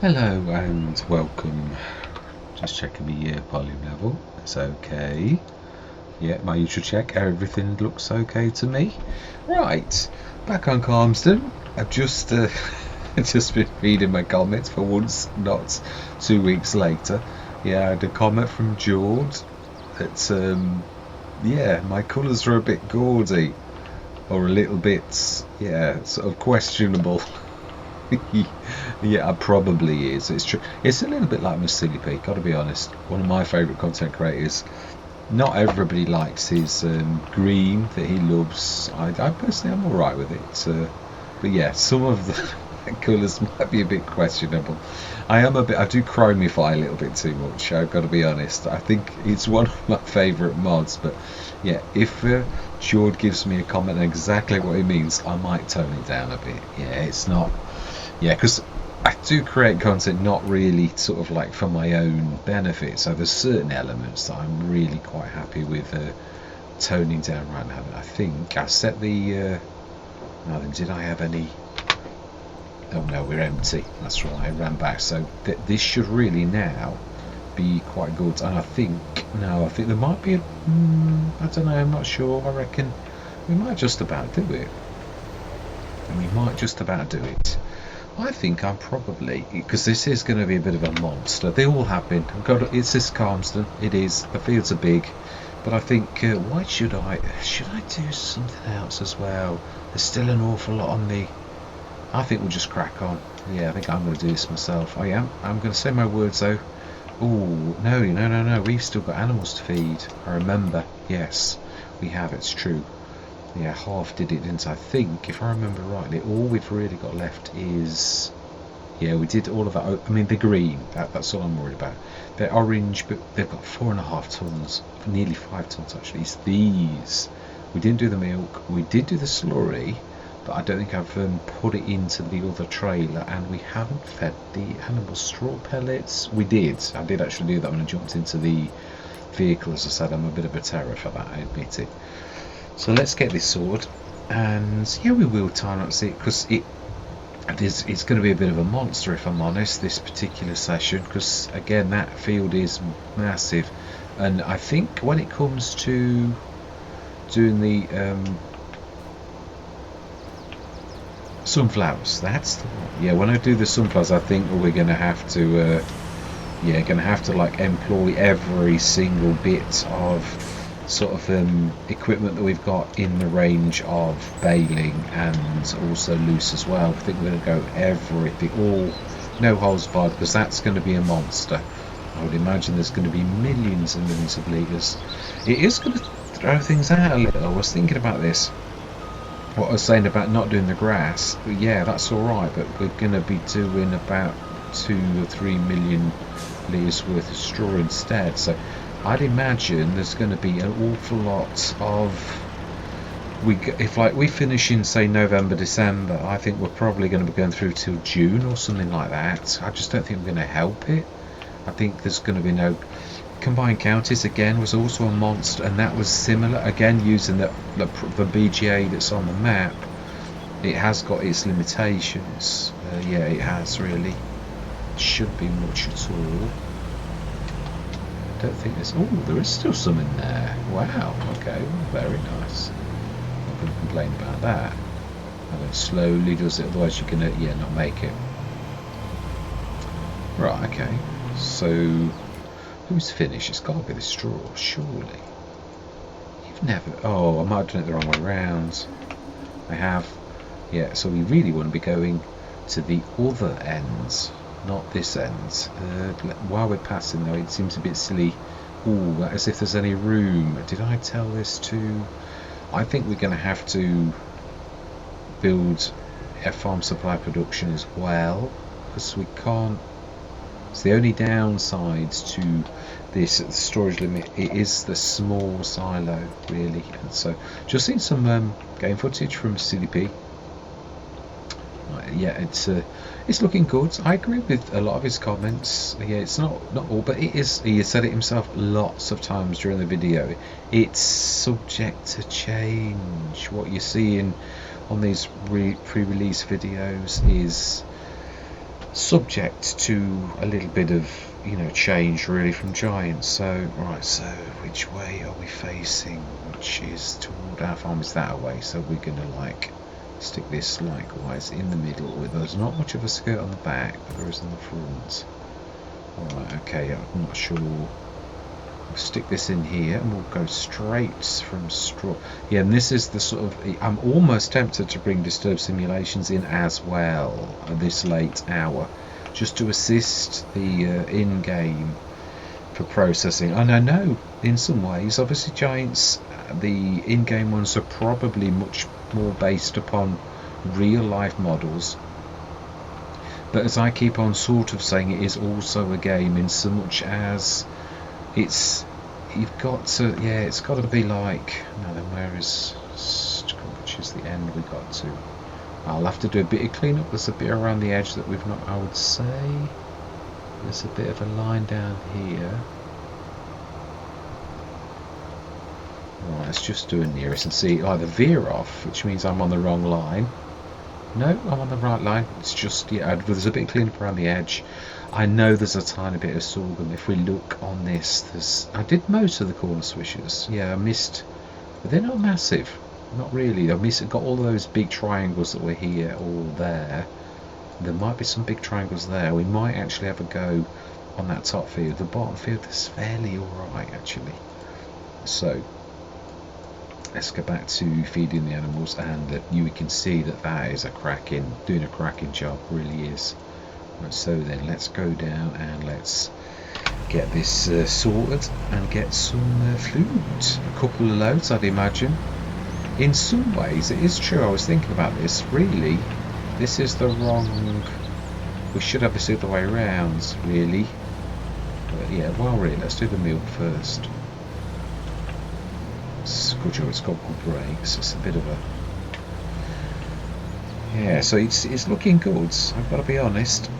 Hello and welcome. Just checking the volume level. It's okay. Yeah, my usual check. Everything looks okay to me. Right, back on Calmsden. I've just just been reading my comments for once, not 2 weeks later. Yeah, I had a comment from George that yeah, my colours are a bit gaudy or a little bit sort of questionable. Yeah, it probably is. It's true. It's a little bit like Miss Silly Pete, gotta be honest. One of my favourite content creators. Not everybody likes his green that he loves. I personally am alright with it. But yeah, some of the colours might be a bit questionable. I do chromify a little bit too much, I've got to be honest. I think it's one of my favourite mods, but yeah, if George gives me a comment on exactly what he means, I might tone it down a bit. Yeah, it's not. Yeah, because I do create content not really sort of like for my own benefit. So there's certain elements that I'm really quite happy with toning down right now. I think I set the. Now then, did I have any? Oh no, we're empty. That's right. I ran back. So this should really now be quite good. And I think I think there might be a. I don't know. I'm not sure. I reckon we might just about do it. We might just about do it. I think I'm probably, because this is going to be a bit of a monster. They all have been. It's this Calmsden. It is. The fields are big, but I think why should I do something else as well? There's still an awful lot on the. I think we'll just crack on. Yeah, I think I'm going to do this myself. I am. I'm going to say my words though. Oh no! We've still got animals to feed. I remember. Yes, we have. It's true. Yeah, half did it, didn't I? Think, if I remember rightly, all we've really got left is, yeah, we did all of that. I mean, the green, that's all I'm worried about. They're orange, but they've got 4.5 tons, nearly 5 tons actually. It's these. We didn't do the milk. We did do the slurry, but I don't think I've put it into the other trailer, and we haven't fed the animal straw pellets. We did. I did actually do that when I jumped into the vehicle. As I said, I'm a bit of a terror for that, I admit it. So let's get this sorted, and yeah, we will time lapse it because it's going to be a bit of a monster if I'm honest, this particular session, because again that field is massive, and I think when it comes to doing the sunflowers, that's the one. Yeah, when I do the sunflowers, I think we're going to have to like employ every single bit of sort of equipment that we've got in the range of baling and also loose as well. I think we're going to go everything, all, no holes barred, because that's going to be a monster. I would imagine there's going to be millions and millions of litres. It is going to throw things out a little. I was thinking about this, what I was saying about not doing the grass. But yeah, that's alright, but we're going to be doing about 2 or 3 million litres worth of straw instead. So I'd imagine there's going to be an awful lot of, if like we finish in say November, December, I think we're probably going to be going through till June or something like that. I just don't think we're going to help it. I think there's going to be no. Combined Counties again was also a monster, and that was similar again, using the BGA that's on the map. It has got its limitations. Yeah, it has really. Shouldn't be much at all. I don't think there's. Oh, there is still some in there. Wow. Okay. Very nice. Not going to complain about that. And it slowly does it. Otherwise, you're going to not make it. Right. Okay. So, who's finished? It's got to be the straw, surely. You've never. Oh, I might have done it the wrong way round. I have. Yeah. So we really want to be going to the other ends. Not this end. While we're passing though, it seems a bit silly. Ooh, as if there's any room. Did I tell this to? I think we're going to have to build a farm supply production as well, because we can't. It's the only downside to this storage limit. It is the small silo, really. And so, just seen some game footage from CDP. Yeah, it's looking good. I agree with a lot of his comments. Yeah, it's not all, but it is. He has said it himself lots of times during the video. It's subject to change. What you're seeing on these pre-release videos is subject to a little bit of, you know, change really from giants. So right, so which way are we facing? Which is toward our farm, is that way, so we're gonna like stick this likewise in the middle. There's not much of a skirt on the back, but there is on the front. Alright, okay, I'm not sure. We'll stick this in here and we'll go straight from straw. Yeah, and this is the sort of, I'm almost tempted to bring Disturb Simulations in as well at this late hour, just to assist the in-game for processing. And I know in some ways, obviously Giants, the in-game ones are probably much more based upon real life models, but as I keep on sort of saying, it is also a game in so much as it's, you've got to, yeah, it's got to be like, no, then where is, which is the end we got to? I'll have to do a bit of cleanup. There's a bit around the edge that we've not, I would say there's a bit of a line down here. Right, let's just do a nearest and see, either veer off, which means I'm on the wrong line. No, I'm on the right line. It's just, yeah, there's a bit of cleanup around the edge. I know there's a tiny bit of sorghum. If we look on this, there's, I did most of the corner swishes. Yeah, I missed, but they're not massive. Not really. I got all those big triangles that were here, all there. There might be some big triangles there. We might actually have a go on that top field. The bottom field is fairly alright, actually. So let's go back to feeding the animals, and you can see that that is doing a cracking job, really is. Right, so then let's go down and let's get this sorted and get some food. A couple of loads, I'd imagine. In some ways, it is true. I was thinking about this. Really, this is the wrong. We should have this the other way around, really. But yeah, well, really, let's do the milk first. It's good job. It's got good brakes. It's a bit of a, yeah. So it's looking good. I've got to be honest.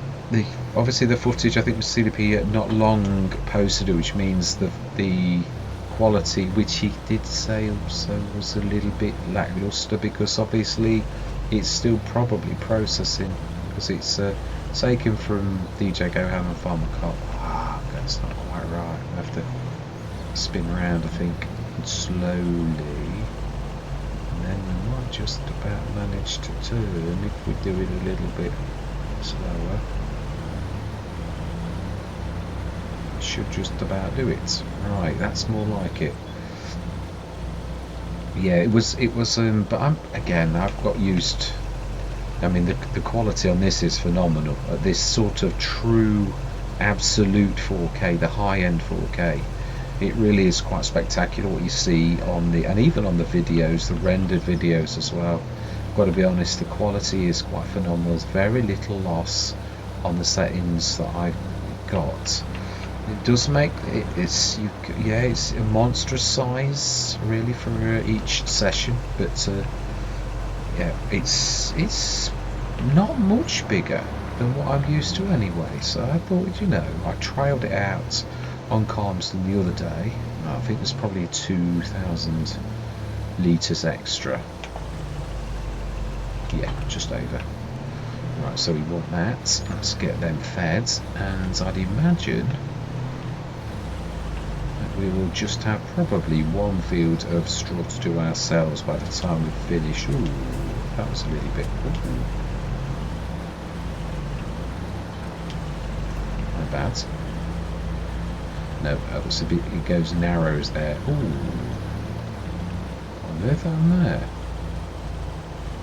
Obviously the footage, I think, was CDP not long posted, which means the quality, which he did say also was a little bit lackluster, because obviously it's still probably processing, because it's taken from DJ Go Ham and Farmer Cop. That's not quite right. I have to spin around, I think, slowly, and then we might just about manage to turn if we do it a little bit slower. Should just about do it. Right, that's more like it. Yeah, it was but I've got used. I mean, the quality on this is phenomenal. This sort of true absolute 4K, the high-end 4K, it really is quite spectacular what you see on the, and even on the videos, the rendered videos as well. Got to be honest, the quality is quite phenomenal. There's very little loss on the settings that I've got. It does make it's a monstrous size really for each session, but yeah, it's not much bigger than what I'm used to anyway. So I thought, you know, I trialed it out on Calmsden the other day. I think there's probably 2,000 litres extra. Yeah, just over. Right, so we want that. Let's get them fed, and I'd imagine we will just have probably one field of straw to do ourselves by the time we finish. Ooh, that was a little bit. Ooh. Not bad. No, that was a bit. It goes narrows there. Ooh, what on earth on there?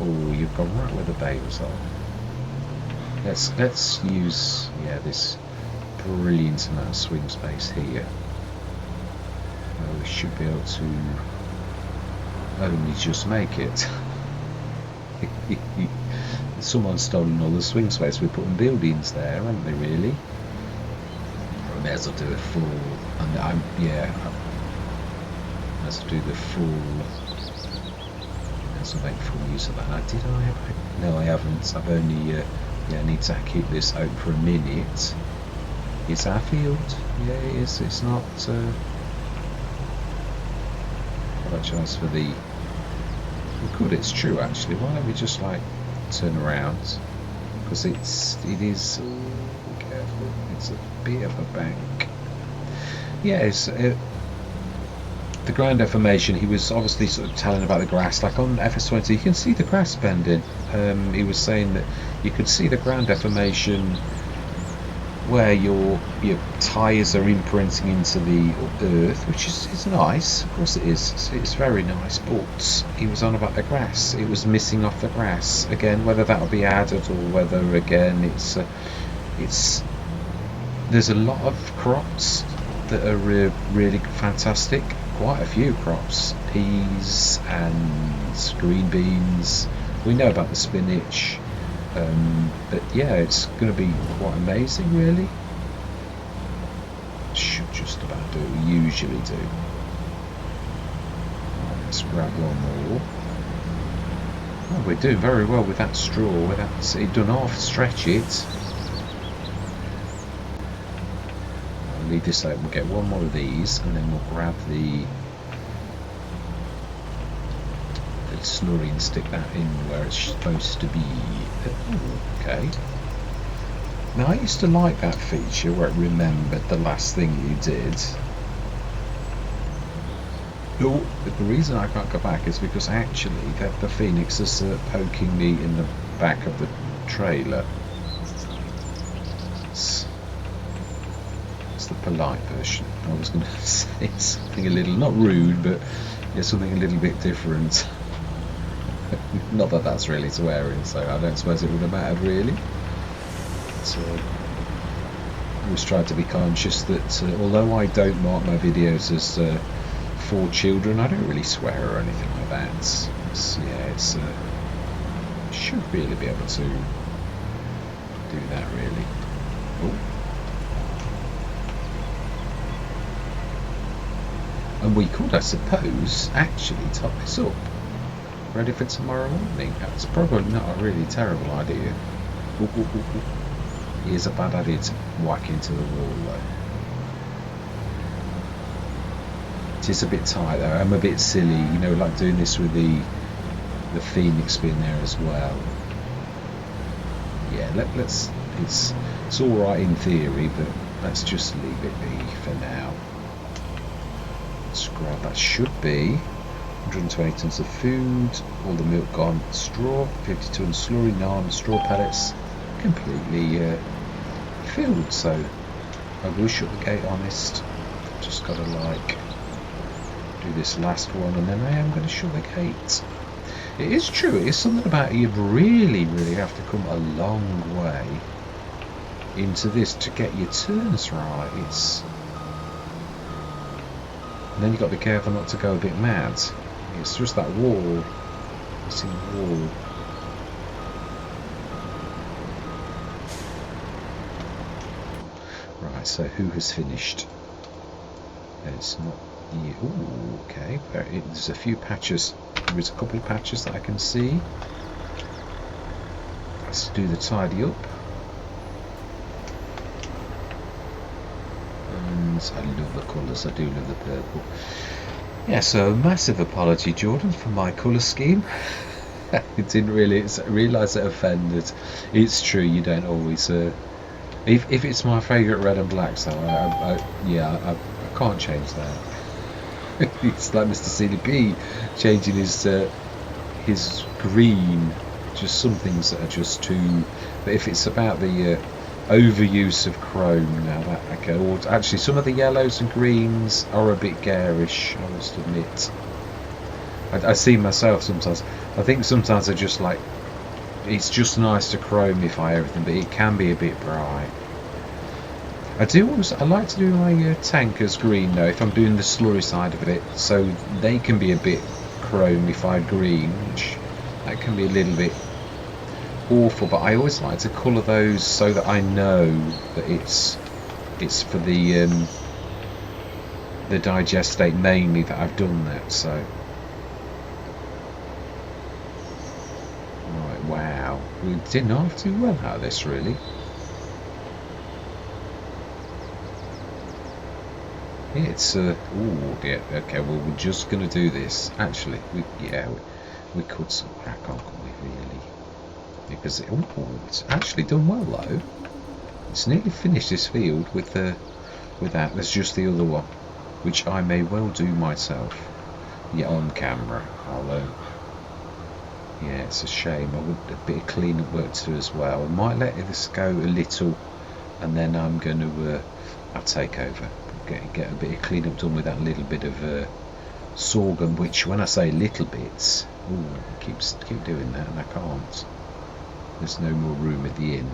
Oh, you've gone right where the bales are. Let's use, yeah, this brilliant amount of swing space here. We should be able to only just make it. Someone's stolen all the swing space. We're putting buildings there, haven't they, really? I may as well do a full, and I may as well do the full, may as well make full use of that. No, I haven't. I've only, yeah, I need to keep this open for a minute. It's our field. Yeah, it is. It's not, chance for the, we could, it's true actually, why don't we just like turn around, because it is. Oh, careful! It's a bit of a bank. Yes. The ground deformation, he was obviously sort of telling about the grass, like on FS22 you can see the grass bending. He was saying that you could see the ground deformation where your tyres are imprinting into the earth, which is nice, of course it is, it's very nice, but he was on about the grass, it was missing off the grass. Again, whether that'll be added or whether again it's there's a lot of crops that are really fantastic. Quite a few crops, peas and green beans. We know about the spinach, but yeah, it's going to be quite amazing, really. Should just about do what we usually do. Right, let's grab one more. Oh, we're doing very well with that straw. With that, it done half stretch it. Leave this out. We'll get one more of these, and then we'll grab the slurry and stick that in where it's supposed to be. Okay. Now I used to like that feature where it remembered the last thing you did. Oh, but the reason I can't go back is because actually the Phoenix is poking me in the back of the trailer. The polite version. I was going to say something a little, not rude, but yeah, something a little bit different. Not that that's really swearing, so I don't suppose it would have mattered really. So I always try to be conscious that although I don't mark my videos as for children, I don't really swear or anything like that. So, yeah, it's should really be able to do that really. Oh. And we could, I suppose, actually top this up, ready for tomorrow morning. That's probably not a really terrible idea. Ooh, ooh, ooh, ooh. It is a bad idea to whack into the wall though. It is a bit tight though. I'm a bit silly, you know, like doing this with the Phoenix being there as well. Yeah, let's. It's all right in theory, but let's just leave it be for now. Let's grab that. Should be 120 tons of food, all the milk gone, straw, 50 tons slurry, naan, straw pellets, completely filled. So I will shut the gate, honest. Just gotta like do this last one, and then I am going to shut the gate. It is true. It is something about you really have to come a long way into this to get your turns right. It's. And then you've got to be careful not to go a bit mad. It's just that wall. It's in the wall. Right, so who has finished? It's not you. Ooh, okay. There's a few patches. There's a couple of patches that I can see. Let's do the tidy up. I love the colours, I do love the purple. Yeah, so a massive apology, Jordan, for my colour scheme. It didn't really realise it offended. It's true, you don't always... if it's my favourite red and black, so I can't change that. It's like Mr. CDP changing his green. Just some things that are just too... But if it's about the... overuse of chrome now, that okay. Or actually some of the yellows and greens are a bit garish, I must admit. I see myself sometimes. I think sometimes I just like, it's just nice to chromify everything, but it can be a bit bright. I like to do my tankers green though, if I'm doing the slurry side of it, so they can be a bit chromified green, which that can be a little bit awful, but I always like to colour those so that I know that it's for the digestate mainly that I've done that. So right, wow, we didn't have too well out of this really. It's ooh, yeah, okay, well we're just gonna do this. Actually, we could crack on, couldn't we, really? because it's actually done well though. It's nearly finished this field with that. There's just the other one, which I may well do myself. Yeah, on camera. Yeah, it's a shame. I would a bit of clean-up work to do as well. I might let this go a little, and then I'm going to I'll take over. Get a bit of clean-up done with that little bit of sorghum. Which, when I say little bits, keep doing that, and I can't. There's no more room at the inn.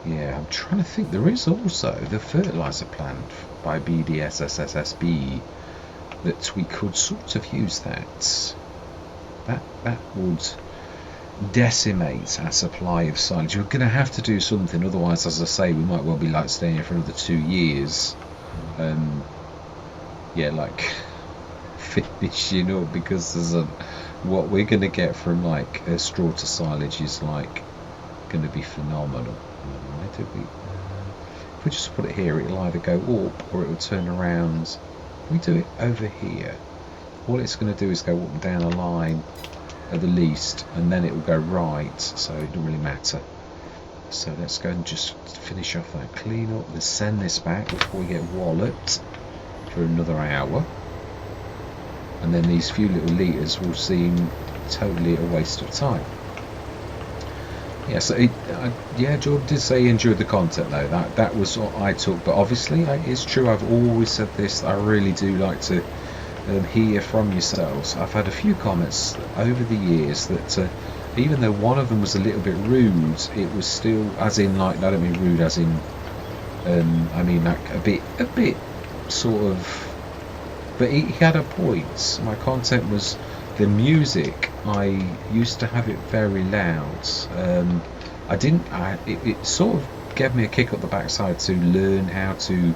Yeah, I'm trying to think. There is also the fertiliser plant by BDSSSSB that we could sort of use that. That would decimate our supply of silage. We're going to have to do something, otherwise, as I say, we might well be like staying here for another 2 years. Yeah, like finishing up, because there's what we're going to get from like straw to silage is like going to be phenomenal. If we just put it here, it'll either go up or it will turn around. If we do it over here, all it's going to do is go up and down a line at the least, and then it will go right, so it doesn't really matter. So let's go and just finish off that clean up. Let's send this back before we get walloped for another hour, and then these few little litres will seem totally a waste of time. Yeah, so yeah, Jordan did say he enjoyed the content though. That was what I took, but obviously it's true. I've always said this. I really do like to hear from yourselves. I've had a few comments over the years that even though one of them was a little bit rude, it was still, as in like, I don't mean rude as in I mean like a bit sort of, but he had a point. My content was the music. I used to have it very loud. It sort of gave me a kick up the backside to learn how to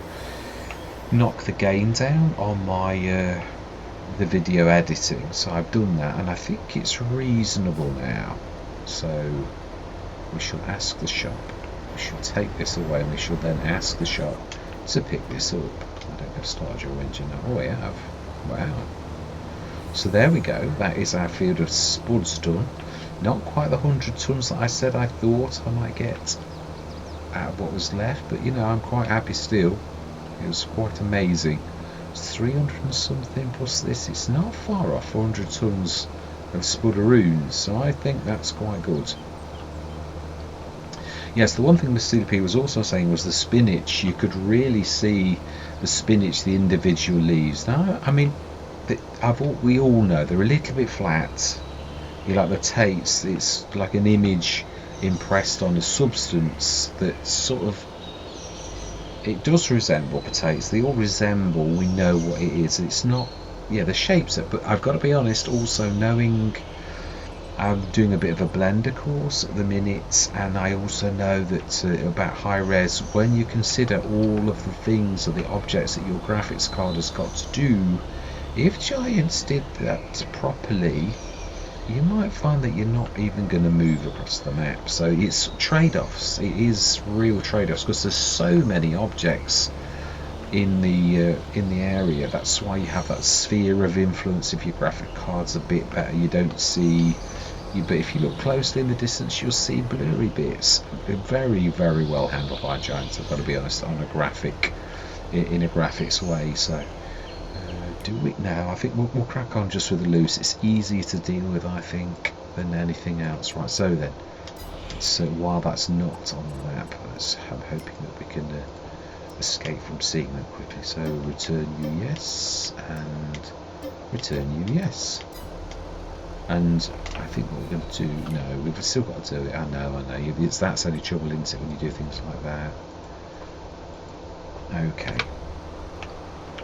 knock the gain down on my the video editing. So I've done that, and I think it's reasonable now. So we shall ask the shop. We shall take this away, and we shall then ask the shop to pick this up. I don't have started your engine now. Oh, I have. Wow. So there we go. That is our field of spuds done. Not quite the 100 tons that I said I thought I might get out of what was left, but you know, I'm quite happy still. It was quite amazing. It's 300 and something plus this. It's not far off 400 tons of spudaroons, so I think that's quite good. Yes, the one thing Mr. CDP was also saying was the spinach. You could really see the spinach, the individual leaves. Now, I mean, we all know they're a little bit flat. You like the taste, it's like an image impressed on a substance that sort of, it does resemble potatoes. They all resemble, we know what it is. It's not, yeah, the shape's it, but I've got to be honest, also knowing I'm doing a bit of a blender course at the minute, and I also know that about high res, when you consider all of the things or the objects that your graphics card has got to do, if Giants did that properly, you might find that you're not even going to move across the map. So it's trade-offs. It is real trade-offs, because there's so many objects in the area. That's why you have that sphere of influence. If your graphic card's a bit better, you don't see. But if you look closely in the distance, you'll see blurry bits. Very, very well handled by Giants, I've got to be honest, on a graphic, in a graphics way. So. Do it now. I think we'll crack on just with the loose. It's easier to deal with, I think, than anything else. Right, so then, so while that's not on the map, I'm hoping that we can escape from seeing them quickly. So return you yes, and return you yes. And I think what we're going to do, no, we've still got to do it. I know. That's only trouble, isn't it, when you do things like that. Okay.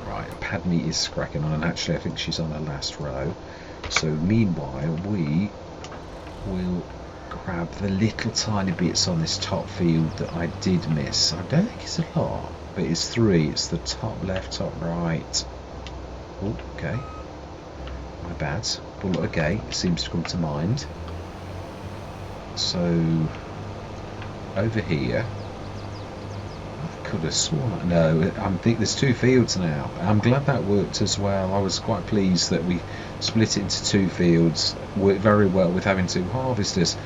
Right, Padme is cracking on, and actually I think she's on the last row. So meanwhile, we will grab the little tiny bits on this top field that I did miss. I don't think it's a lot, but it's 3. It's the top left, top right. Oh, okay. My bad. Bullet okay, seems to come to mind. So over here. Could have sworn. No, I think there's 2 fields now. I'm glad that worked as well. I was quite pleased that we split it into 2 fields, worked very well with having 2 harvesters.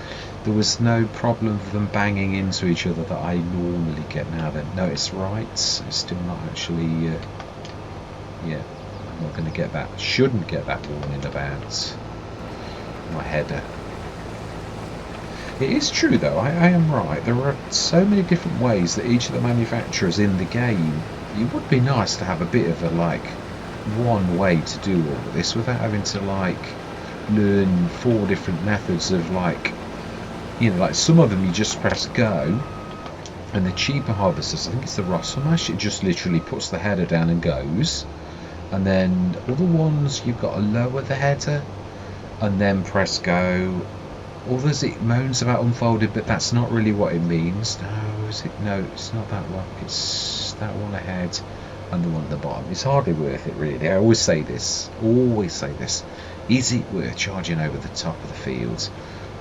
There was no problem of them banging into each other that I normally get now. Then notice, right, it's still not actually yeah, I'm not going to get that, shouldn't get that warning about my header. It is true though, I am right, there are so many different ways that each of the manufacturers in the game, it would be nice to have a bit of a like one way to do all of this without having to like learn 4 different methods of like, you know, like some of them you just press go, and the cheaper harvesters, I think it's the Rosselmash, it just literally puts the header down and goes, and then other ones you've got to lower the header and then press go. Others it moans about unfolded, but that's not really what it means. No, is it? No, it's not that one. It's that one ahead and the one at the bottom. It's hardly worth it, really. I always say this. Is it worth charging over the top of the fields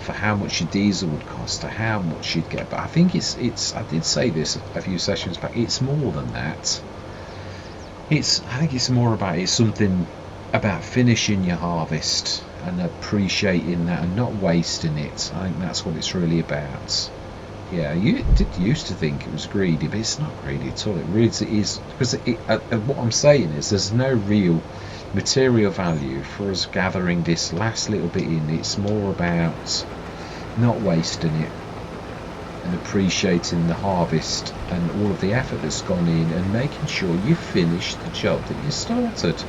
for how much your diesel would cost or how much you'd get? But I think it's. I did say this a few sessions back. It's more than that. I think it's more about, it's something about finishing your harvest and appreciating that and not wasting it. I think that's what it's really about. Yeah, you did used to think it was greedy, but it's not greedy at all. It really is, because what I'm saying is there's no real material value for us gathering this last little bit in. It's more about not wasting it and appreciating the harvest and all of the effort that's gone in and making sure you finish the job that you started.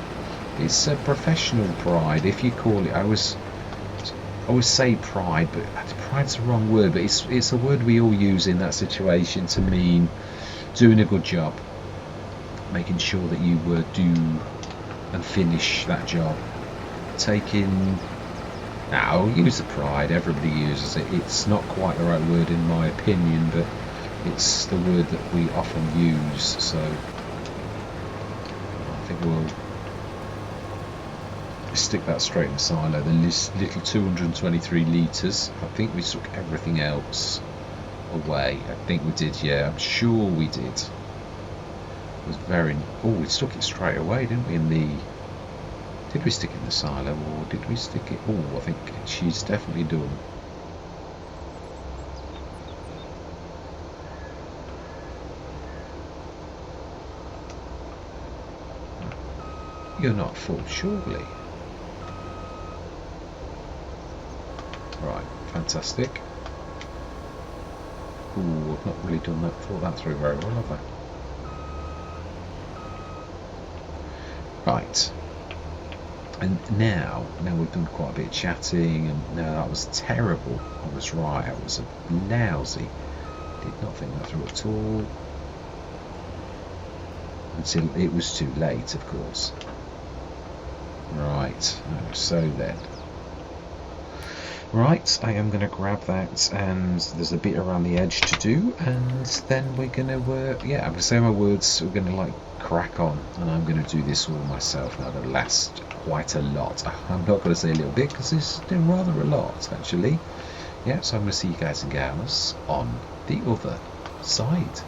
It's a professional pride, if you call it. I always say pride, but pride's the wrong word, but it's a word we all use in that situation to mean doing a good job, making sure that you do and finish that job. I'll use the pride, everybody uses it. It's not quite the right word in my opinion, but it's the word that we often use, so I think we'll stick that straight in the silo. The little 223 litres. I think we took everything else away. I think we did, yeah. I'm sure we did. It was very. Oh, we stuck it straight away, didn't we? Did we stick it in the silo or did we stick it? Oh, I think she's definitely done. You're not full, surely. Right, fantastic. Ooh, I've not really thought that through very well, have I? Right. And now we've done quite a bit of chatting, and no, that was terrible. I was right, I was lousy. Did not think that through at all. Until it was too late, of course. Right, so then. Right, I am going to grab that, and there's a bit around the edge to do, and then we're going to, I'm going to say my words, we're going to like crack on, and I'm going to do this all myself now. That'll last quite a lot. I'm not going to say a little bit, because it's doing rather a lot, actually. Yeah, so I'm going to see you guys and gals on the other side.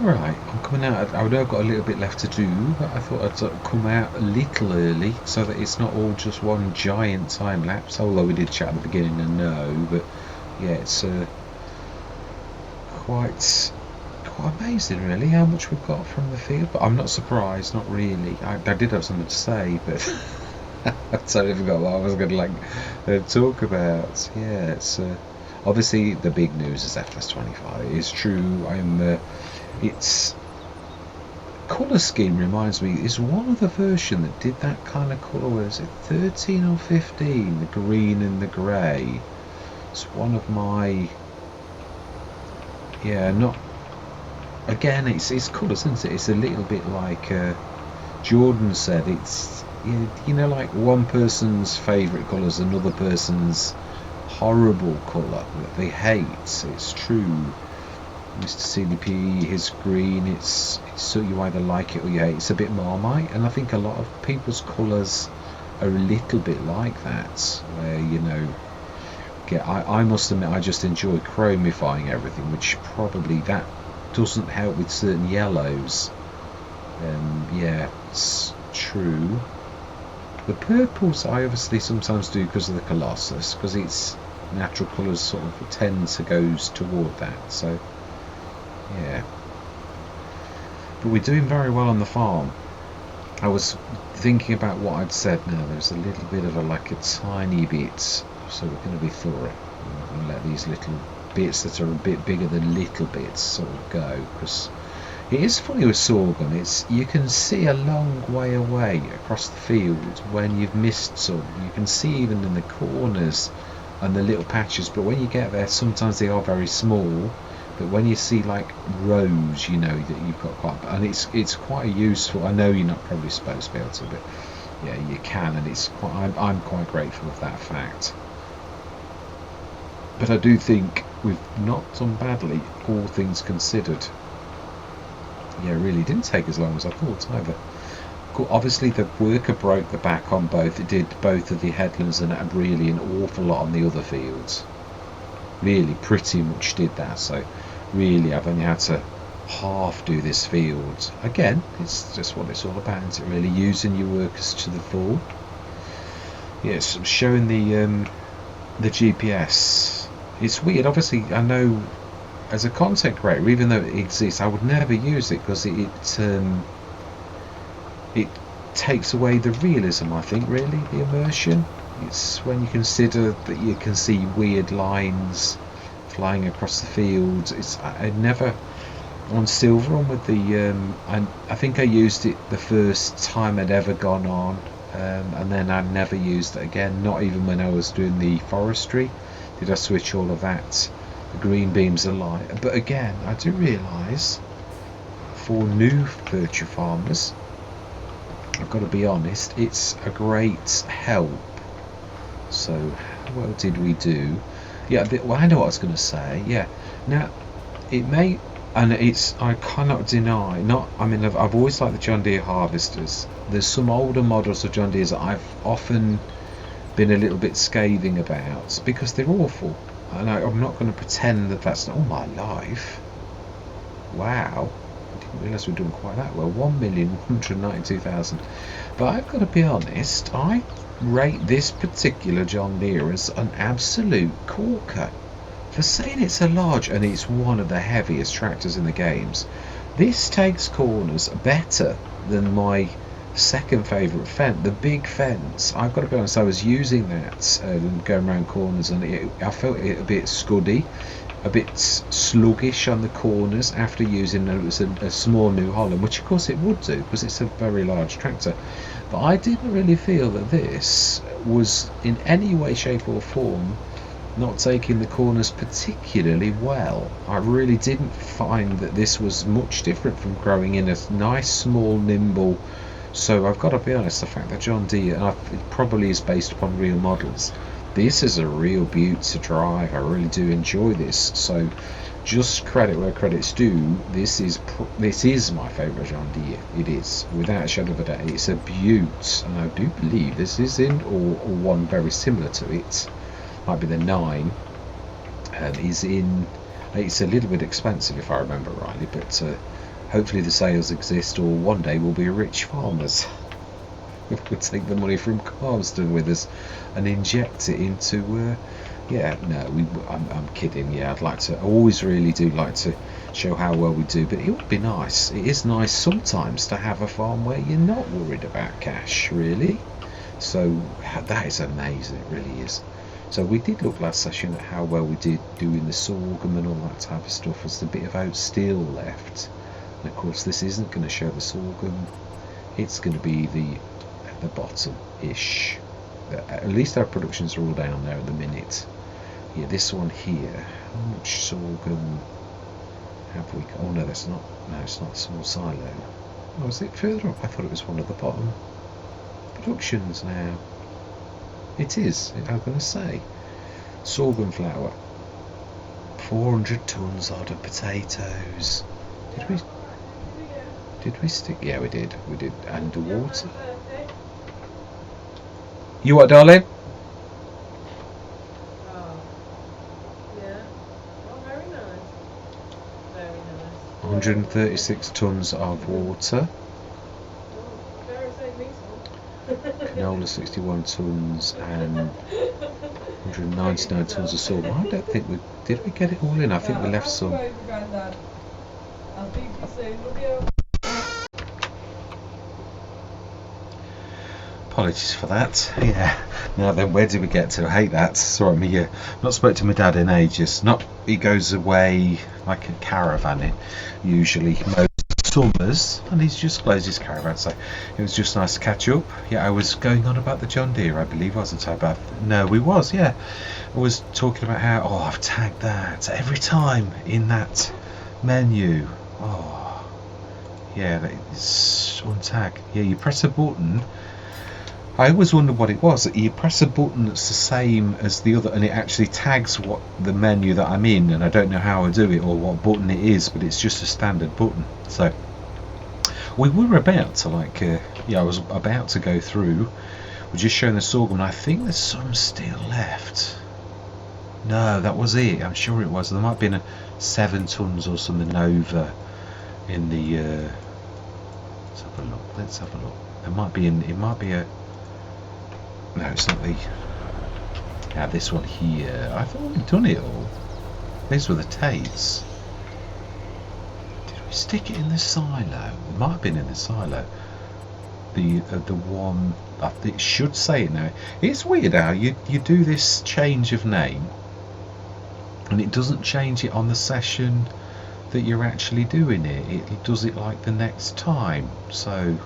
Right, I'm coming out. I know I've got a little bit left to do, but I thought I'd sort of come out a little early so that it's not all just one giant time lapse. Although we did chat at the beginning and no, but yeah, it's quite amazing, really, how much we've got from the field. But I'm not surprised, not really. I did have something to say, but I totally forgot what I was going to talk about. Yeah, it's obviously the big news is FS25. It is true. It's colour scheme reminds me, is one of the version that did that kind of colour. Where is it, 13 or 15? The green and the grey. It's one of my, yeah, not. Again, it's colours, isn't it? It's a little bit like Jordan said. It's you know, like one person's favourite colour is another person's horrible colour that they hate. It's true. Mr. CDP, his green, it's so you either like it or you hate it. It's a bit Marmite, and I think a lot of people's colours are a little bit like that, where, you know, I must admit I just enjoy chromifying everything, which probably that doesn't help with certain yellows. Yeah, it's true. The purples I obviously sometimes do because of the Colossus, because its natural colours sort of tend to goes toward that, so yeah. But we're doing very well on the farm. I was thinking about what I'd said now. There's a little bit of a tiny bit, so we're going to be thorough. I'm not going to let these little bits that are a bit bigger than little bits sort of go, because it is funny with sorghum. You can see a long way away across the field when you've missed some. You can see even in the corners and the little patches, but when you get there, sometimes they are very small. But when you see like rows, you know that you've got quite, and it's quite useful. I know you're not probably supposed to be able to, but yeah, you can, and it's quite. I'm quite grateful of that fact. But I do think we've not done badly, all things considered. Yeah, it really didn't take as long as I thought either. Obviously, the worker broke the back on both. It did both of the headlands and really an awful lot on the other fields. Really, pretty much did that. So, really, I've only had to half do this field. Again, it's just what it's all about, isn't it? Really, using your workers to the full. Yes, showing the GPS. It's weird. Obviously, I know as a content creator, even though it exists, I would never use it because it takes away the realism, I think, really, the immersion. It's when you consider that you can see weird lines flying across the fields. I never, on Silver with the I think I used it the first time I'd ever gone on, and then I never used it again, not even when I was doing the forestry did I switch all of that, the green beams alight. But again, I do realise for new virtual farmers, I've got to be honest, it's a great help. So how well did we do? Yeah, well, I know what I was going to say. Yeah, now it may, and I cannot deny, I've always liked the John Deere harvesters. There's some older models of John Deere's that I've often been a little bit scathing about, because they're awful. And I'm not going to pretend that that's not all my life. Wow, I didn't realise we're doing quite that well. 1,192,000. But I've got to be honest, I rate this particular John Deere as an absolute corker. For saying it's a large, and it's one of the heaviest tractors in the games, this takes corners better than my second favourite fence, the big fence. I've got to be honest, I was using that going around corners, and I felt it a bit scuddy, a bit sluggish on the corners after using a small New Holland, which of course it would do because it's a very large tractor. But I didn't really feel that this was in any way, shape or form not taking the corners particularly well. I really didn't find that this was much different from growing in a nice, small, nimble. So I've got to be honest, the fact that John Deere, and it probably is based upon real models, this is a real beaut to drive. I really do enjoy this. So just credit where credit's due. This is my favourite John Deere. It is, without a shadow of a doubt. It's a beaut, and I do believe this is in or one very similar to it. Might be the 9, and is in. It's a little bit expensive if I remember rightly, but hopefully the sales exist, or one day we'll be rich farmers. We'll take the money from Calmsden with us and inject it into. I'm kidding. Yeah, I always really do like to show how well we do, but it would be nice. It is nice sometimes to have a farm where you're not worried about cash, really. So that is amazing. It really is. So we did look last session at how well we did doing the sorghum and all that type of stuff. There's a bit of oat still left, and of course this isn't going to show the sorghum. It's going to be at the bottom-ish. At least our productions are all down there at the minute. Yeah, this one here. How much sorghum have we got? Oh no, that's not. No, it's not a small silo. Oh, is it further up? I thought it was one of the bottom productions now. It is, I'm going to say. Sorghum flour. 400 tonnes out of potatoes. Did we stick? Yeah, we did. We did. And the water. You what, darling? Oh, yeah. Oh, very nice. Very nice. 136 tonnes of water. Canola 61 tonnes and 199 tonnes of sorghum. I don't think did we get it all in? I think we left some. Apologies for that. Yeah. Now then, where did we get to? I hate that. Sorry, me. Not spoke to my dad in ages. He goes away like a caravanning usually most summers, and he's just closed his caravan, so it was just nice to catch up. Yeah, I was going on about the John Deere, I believe, wasn't I? No, we was. Yeah, I was talking about how I've tagged that every time in that menu. Oh, yeah, it's untag. Yeah, you press a button. I always wondered what it was. You press a button that's the same as the other, and it actually tags what the menu that I'm in, and I don't know how I do it or what button it is, but it's just a standard button. So we were about to I was about to go through. We're just showing the sorghum, and I think there's some still left. No, that was it. I'm sure it was. There might have been 7 tonnes or something over in the. Let's have a look. Let's have a look. It might be a. No, it's not the. Yeah, this one here. I thought we'd done it all. These were the Tates. Did we stick it in the silo? It might have been in the silo. The one. It should say it now. It's weird how you do this change of name, and it doesn't change it on the session that you're actually doing it. It does it like the next time. So.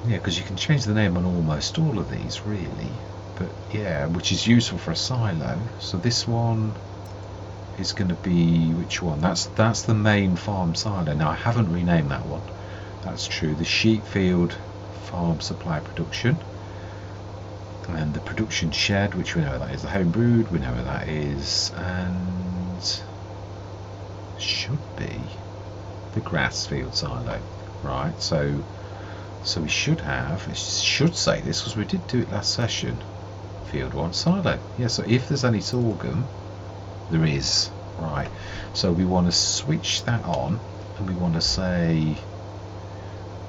Yeah, because you can change the name on almost all of these, really. But yeah, which is useful for a silo. So this one is going to be which one? That's the main farm silo. Now I haven't renamed that one. That's true. The Sheepfield Farm Supply Production, and the production shed, which we know that is the home brewed. We know where that is, and should be the Grassfield silo, right? So we should have, it should say this because we did do it last session. field 1 silo. Yeah, so if there's any sorghum, there is. Right, so we want to switch that on, and we want to say,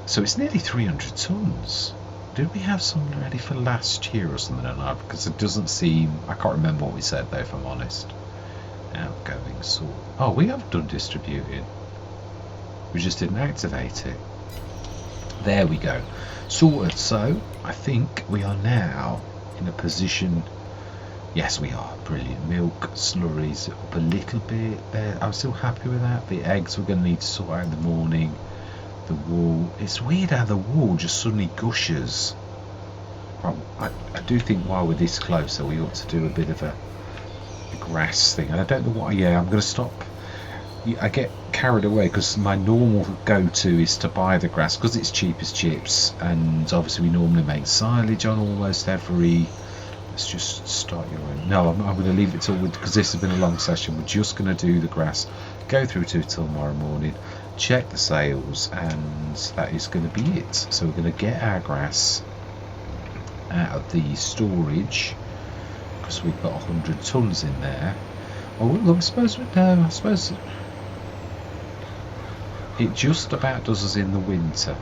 so it's nearly 300 tons. Did we have some ready for last year or something or not? Because it doesn't seem, I can't remember what we said though, if I'm honest. Outgoing sort. Oh, we have done distributing. We just didn't activate it. There we go. Sorted. So I think we are now in a position. Yes, we are. Brilliant. Milk slurries up a little bit there. I'm still happy with that. The eggs we're going to need to sort out in the morning. The wool. It's weird how the wool just suddenly gushes. I do think while we're this close, we ought to do a bit of a grass thing. And I don't know what. Yeah, I'm going to stop. I get carried away because my normal go-to is to buy the grass because it's cheap as chips, and obviously we normally make silage on almost every. Let's just start your own. No, I'm going to leave it till, because this has been a long session. We're just going to do the grass, go through to it till tomorrow morning, check the sales, and that is going to be it. So we're going to get our grass out of the storage because we've got 100 tons in there. Oh look, I suppose it just about does us in the winter.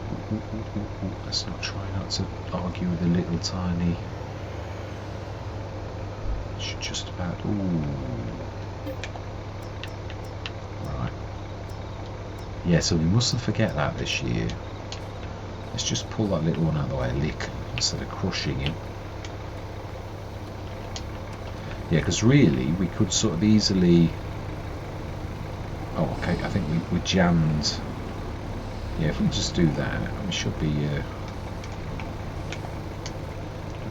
Let's not try not to argue with a little tiny. Should just about. Ooh. Right. Yeah, so we mustn't forget that this year. Let's just pull that little one out of the way a lick instead of crushing him. Yeah, because really we could sort of easily. Oh, okay. I think we jammed. Yeah, if we just do that, we should be.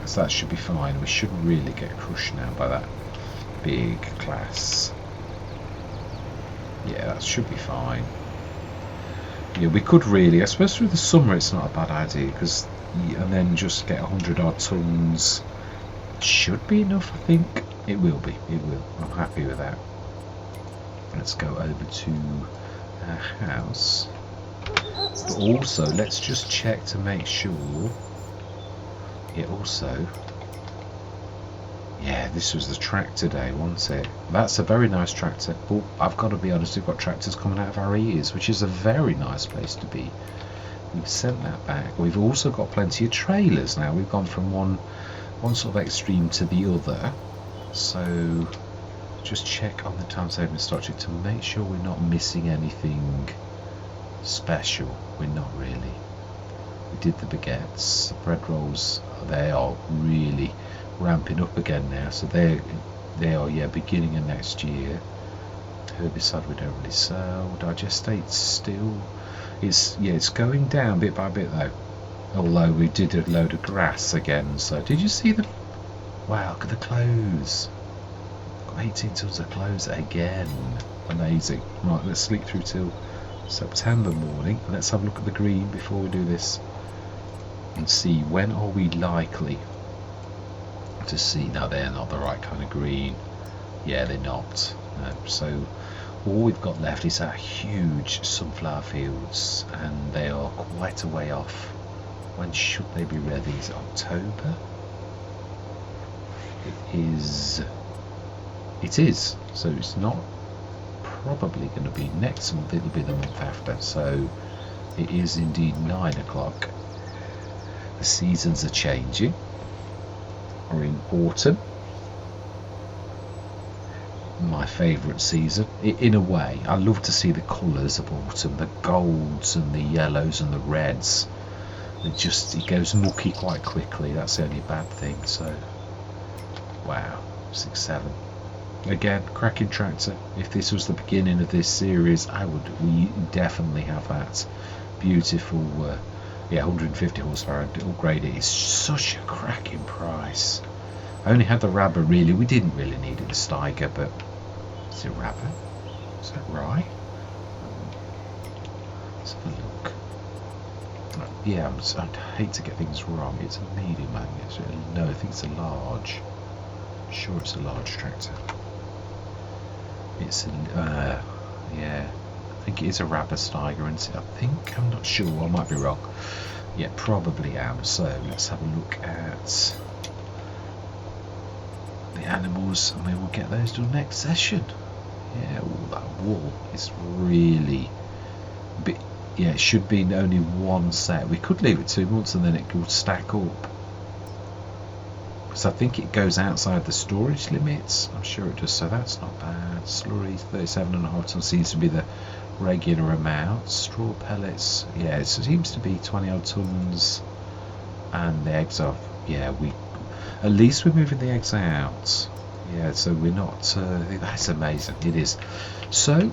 So that should be fine. We shouldn't really get crushed now by that big class. Yeah, that should be fine. Yeah, we could really. I suppose through the summer it's not a bad idea because, and then just get 100 odd tons. Should be enough, I think. It will be. It will. I'm happy with that. Let's go over to our house. But also, let's just check to make sure. Yeah, also. Yeah, this was the tractor day, wasn't it? That's a very nice tractor. But I've got to be honest, we've got tractors coming out of our ears, which is a very nice place to be. We've sent that back. We've also got plenty of trailers now. We've gone from one sort of extreme to the other. So just check on the time saving structure to make sure we're not missing anything special. We're not really. We did the baguettes, the bread rolls. They are really ramping up again now. So they are, yeah, beginning of next year. Herbicide we don't really sell. Digestate still. It's going down bit by bit though. Although we did a load of grass again. So did you see the? Wow, look at the clothes. Got 18 tons of clothes again. Amazing. Right, let's sleep through till September morning. Let's have a look at the green before we do this and see when are we likely to see. Now they're not the right kind of green. Yeah, they're not. So all we've got left is our huge sunflower fields, and they are quite a way off. When should they be ready? Is it October? It is. So it's not probably going to be next month. It'll be the month after. So it is indeed 9 o'clock. The seasons are changing. We're in autumn. My favourite season, in a way. I love to see the colours of autumn, the golds and the yellows and the reds. It goes mucky quite quickly. That's the only bad thing. So wow, 6, 7. Again, cracking tractor. If this was the beginning of this series, we definitely have that beautiful 150 horsepower upgrade. It is such a cracking price. I only had the Rabba really. We didn't really need it, the Steiger, but is it Rabba? Is that right? Let's have a look. Yeah, I'd hate to get things wrong. It's a medium, I think. No, I think it's a large. I'm sure it's a large tractor. It's a, yeah, I think it is a Rabba Steiger, and I think, I'm not sure, I might be wrong. Yeah, probably am. So let's have a look at the animals, and we will get those done next session. Yeah, that wall is really bit. Yeah, it should be only one set. We could leave it 2 months and then it could stack up, because I think it goes outside the storage limits. I'm sure it does, so that's not bad. Slurry 37.5 tons seems to be the regular amount. Straw pellets, yeah, it seems to be 20 odd tons, and the eggs are, yeah, we at least we're moving the eggs out. Yeah, so we're not. That's amazing. It is. So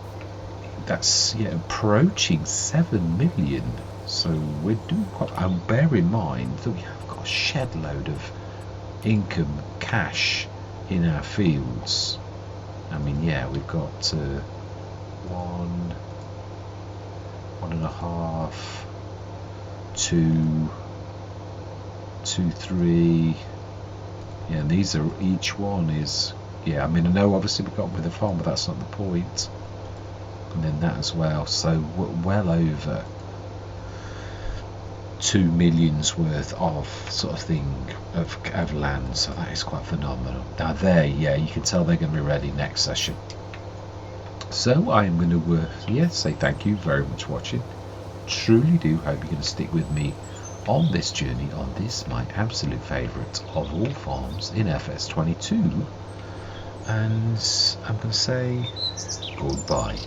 that's, yeah, approaching 7 million. So we're doing quite. And bear in mind that we have got a shed load of income, cash in our fields. I mean, yeah, we've got 1.5, 2, 3. Yeah, and these are, each one is, yeah, I mean, I know obviously we got with the farm, but that's not the point. And then that as well, so well over 2 million's worth of sort of thing of land, so that is quite phenomenal. Now there, yeah, you can tell they're going to be ready next session. So I am going to say thank you very much for watching. Truly do hope you're going to stick with me on this journey, on this my absolute favourite of all farms in FS22, and I'm going to say goodbye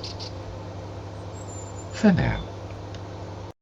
for now.